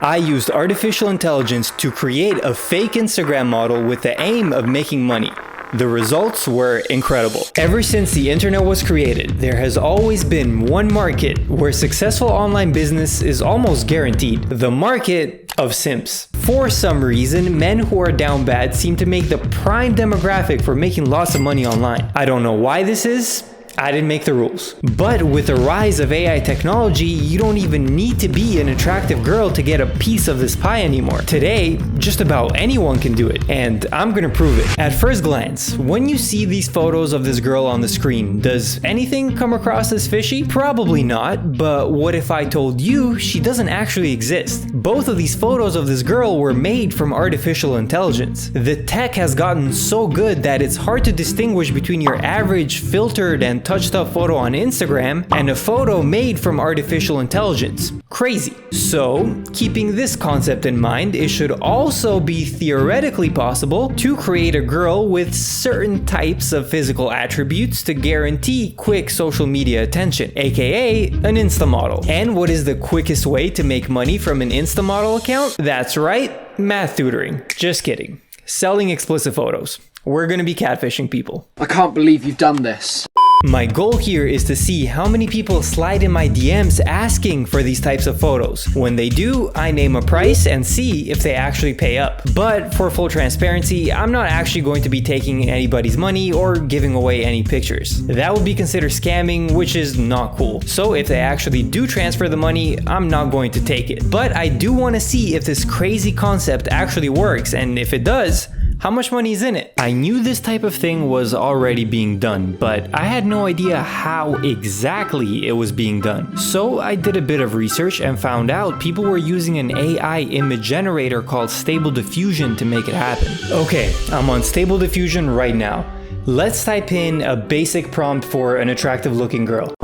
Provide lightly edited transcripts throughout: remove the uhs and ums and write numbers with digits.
I used artificial intelligence to create a fake Instagram model with the aim of making money. The results were incredible. Ever since the internet was created, there has always been one market where successful online business is almost guaranteed: the market of simps. For some reason, men who are down bad seem to make the prime demographic for making lots of money online. I don't know why this is. I didn't make the rules. But with the rise of AI technology, you don't even need to be an attractive girl to get a piece of this pie anymore. Today, just about anyone can do it, and I'm gonna prove it. At first glance, when you see these photos of this girl on the screen, does anything come across as fishy? Probably not, but what if I told you she doesn't actually exist? Both of these photos of this girl were made from artificial intelligence. The tech has gotten so good that it's hard to distinguish between your average filtered and touched up photo on Instagram and a photo made from artificial intelligence. Crazy. So, keeping this concept in mind, it should also be theoretically possible to create a girl with certain types of physical attributes to guarantee quick social media attention, aka an Insta model. And what is the quickest way to make money from an Insta model account? That's right, math tutoring. Just kidding. Selling explicit photos. We're gonna be catfishing people. I can't believe you've done this. My goal here is to see how many people slide in my DMs asking for these types of photos. When they do, I name a price and see if they actually pay up. But for full transparency, I'm not actually going to be taking anybody's money or giving away any pictures. That would be considered scamming, which is not cool. So if they actually do transfer the money, I'm not going to take it. But I do want to see if this crazy concept actually works, and if it does, how much money is in it? I knew this type of thing was already being done, but I had no idea how exactly it was being done. So I did a bit of research and found out people were using an AI image generator called Stable Diffusion to make it happen. Okay, I'm on Stable Diffusion right now. Let's type in a basic prompt for an attractive looking girl.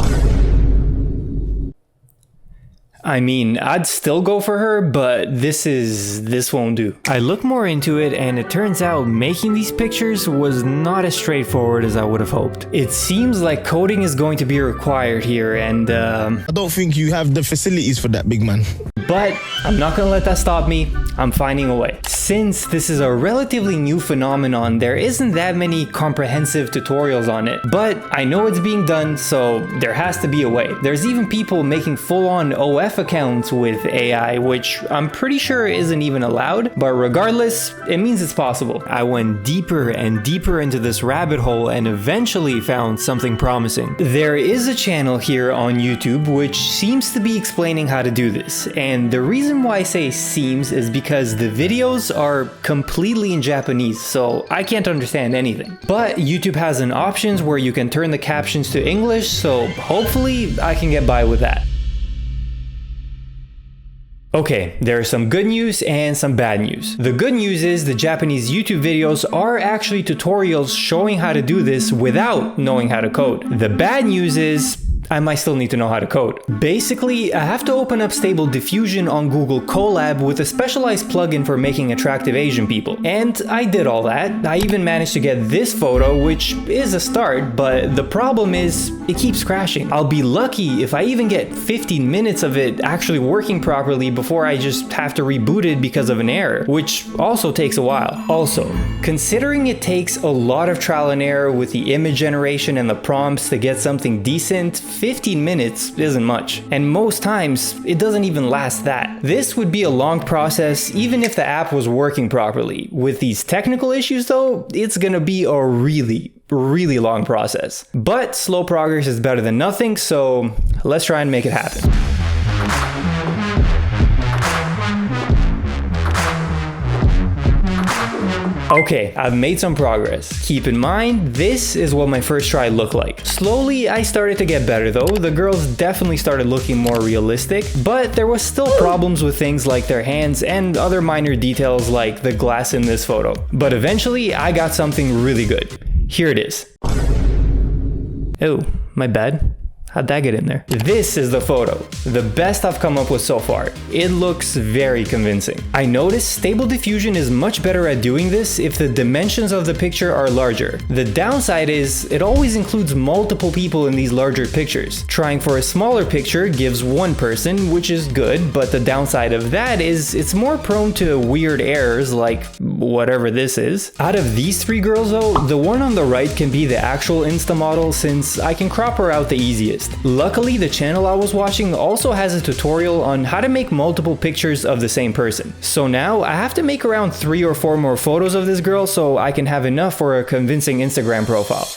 I mean, I'd still go for her, but this won't do. I looked more into it and it turns out making these pictures was not as straightforward as I would have hoped. It seems like coding is going to be required here and I don't think you have the facilities for that, big man. But I'm not gonna let that stop me. I'm finding a way. Since this is a relatively new phenomenon, there isn't that many comprehensive tutorials on it, but I know it's being done, so there has to be a way. There's even people making full-on OF accounts with AI, which I'm pretty sure isn't even allowed, but regardless, it means it's possible. I went deeper and deeper into this rabbit hole and eventually found something promising. There is a channel here on YouTube which seems to be explaining how to do this, and the reason why I say seems is because the videos are completely in Japanese, so I can't understand anything. But YouTube has an options where you can turn the captions to English, so hopefully I can get by with that. Okay, there are some good news and some bad news. The good news is the Japanese YouTube videos are actually tutorials showing how to do this without knowing how to code. The bad news is I might still need to know how to code. Basically, I have to open up Stable Diffusion on Google Colab with a specialized plugin for making attractive Asian people. And I did all that. I even managed to get this photo, which is a start, but the problem is it keeps crashing. I'll be lucky if I even get 15 minutes of it actually working properly before I just have to reboot it because of an error, which also takes a while. Also, considering it takes a lot of trial and error with the image generation and the prompts to get something decent, 15 minutes isn't much, and most times it doesn't even last that. This would be a long process even if the app was working properly. With these technical issues though, it's gonna be a really long process. But slow progress is better than nothing, so let's try and make it happen. Okay, I've made some progress. Keep in mind, this is what my first try looked like. Slowly, I started to get better though. The girls definitely started looking more realistic, but there was still problems with things like their hands and other minor details like the glass in this photo. But eventually, I got something really good. Here it is. Oh, my bad. How'd that get in there? This is the photo. The best I've come up with so far. It looks very convincing. I noticed Stable Diffusion is much better at doing this if the dimensions of the picture are larger. The downside is it always includes multiple people in these larger pictures. Trying for a smaller picture gives one person, which is good, but the downside of that is it's more prone to weird errors like whatever this is. Out of these three girls though, the one on the right can be the actual Insta model since I can crop her out the easiest. Luckily, the channel I was watching also has a tutorial on how to make multiple pictures of the same person. So now I have to make around 3 or 4 more photos of this girl so I can have enough for a convincing Instagram profile.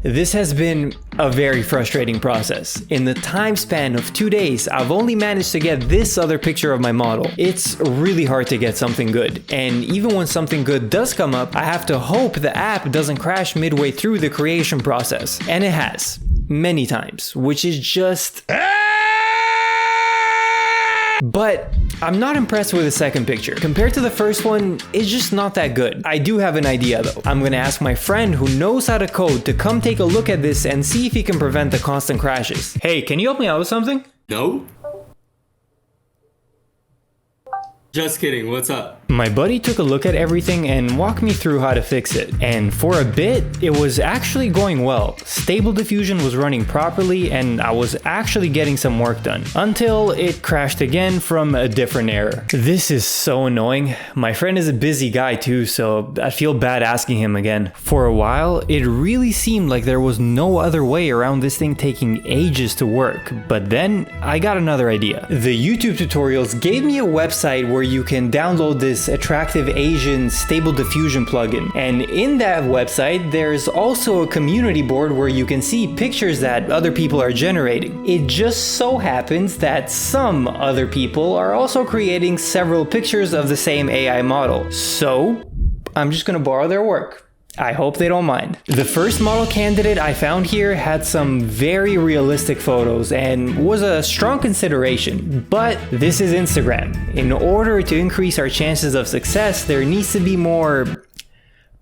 This has been a very frustrating process. In the time span of 2 days, I've only managed to get this other picture of my model. It's really hard to get something good, and even when something good does come up, I have to hope the app doesn't crash midway through the creation process. And it has, many times, which is just... But I'm not impressed with the second picture. Compared to the first one, it's just not that good. I do have an idea though. I'm gonna ask my friend who knows how to code to come take a look at this and see if he can prevent the constant crashes. Hey, can you help me out with something? No? Just kidding, what's up? My buddy took a look at everything and walked me through how to fix it. And for a bit, it was actually going well. Stable Diffusion was running properly and I was actually getting some work done. Until it crashed again from a different error. This is so annoying. My friend is a busy guy too, so I feel bad asking him again. For a while, it really seemed like there was no other way around this thing taking ages to work. But then, I got another idea. The YouTube tutorials gave me a website where you can download this attractive Asian Stable Diffusion plugin, and in that website there's also a community board where you can see pictures that other people are generating. It just so happens that some other people are also creating several pictures of the same AI model, so I'm just gonna borrow their work. I hope they don't mind. The first model candidate I found here had some very realistic photos and was a strong consideration, but this is Instagram. In order to increase our chances of success, there needs to be more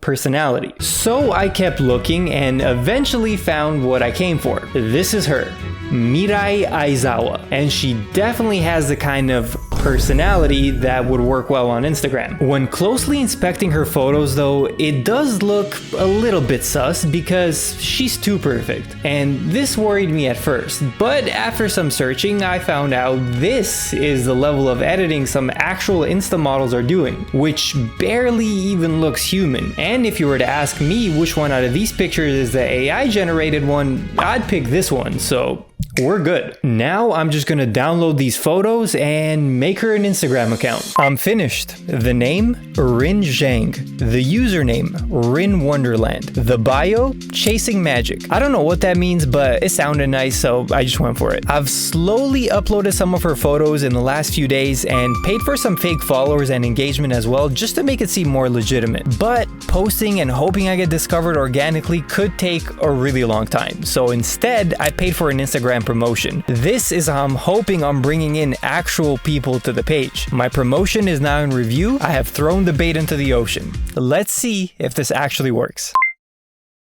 personality. So I kept looking and eventually found what I came for. This is her, Mirai Aizawa, and she definitely has the kind of personality that would work well on Instagram. When closely inspecting her photos though, it does look a little bit sus because she's too perfect. And this worried me at first, but after some searching, I found out this is the level of editing some actual Insta models are doing, which barely even looks human. And if you were to ask me which one out of these pictures is the AI generated one, I'd pick this one, so we're good. Now I'm just gonna download these photos and make her an Instagram account. I'm finished. The name, Rin Zhang. The username, Rin Wonderland. The bio, Chasing Magic. I don't know what that means, but it sounded nice, so I just went for it. I've slowly uploaded some of her photos in the last few days and paid for some fake followers and engagement as well, just to make it seem more legitimate. But posting and hoping I get discovered organically could take a really long time. So instead, I paid for an Instagram promotion. This is how I'm hoping I'm bringing in actual people to the page. My promotion is now in review. I have thrown the bait into the ocean. Let's see if this actually works.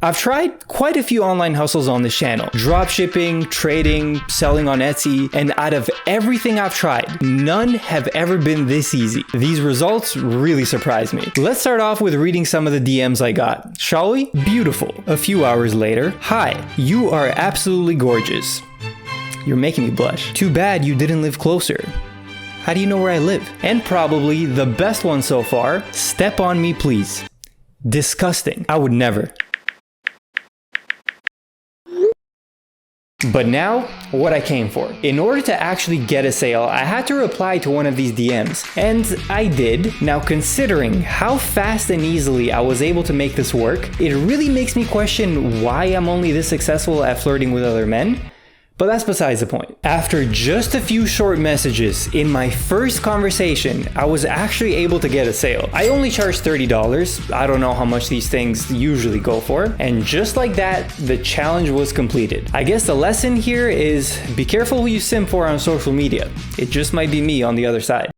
I've tried quite a few online hustles on this channel. Dropshipping, trading, selling on Etsy, and out of everything I've tried, none have ever been this easy. These results really surprised me. Let's start off with reading some of the DMs I got. Shall we? Beautiful. A few hours later, hi, you are absolutely gorgeous. You're making me blush. Too bad you didn't live closer. How do you know where I live? And probably the best one so far, step on me please. Disgusting. I would never. But now, what I came for. In order to actually get a sale, I had to reply to one of these DMs, and I did. Now, considering how fast and easily I was able to make this work, it really makes me question why I'm only this successful at flirting with other men. But that's besides the point. After just a few short messages, in my first conversation, I was actually able to get a sale. I only charged $30. I don't know how much these things usually go for. And just like that, the challenge was completed. I guess the lesson here is be careful who you simp for on social media. It just might be me on the other side.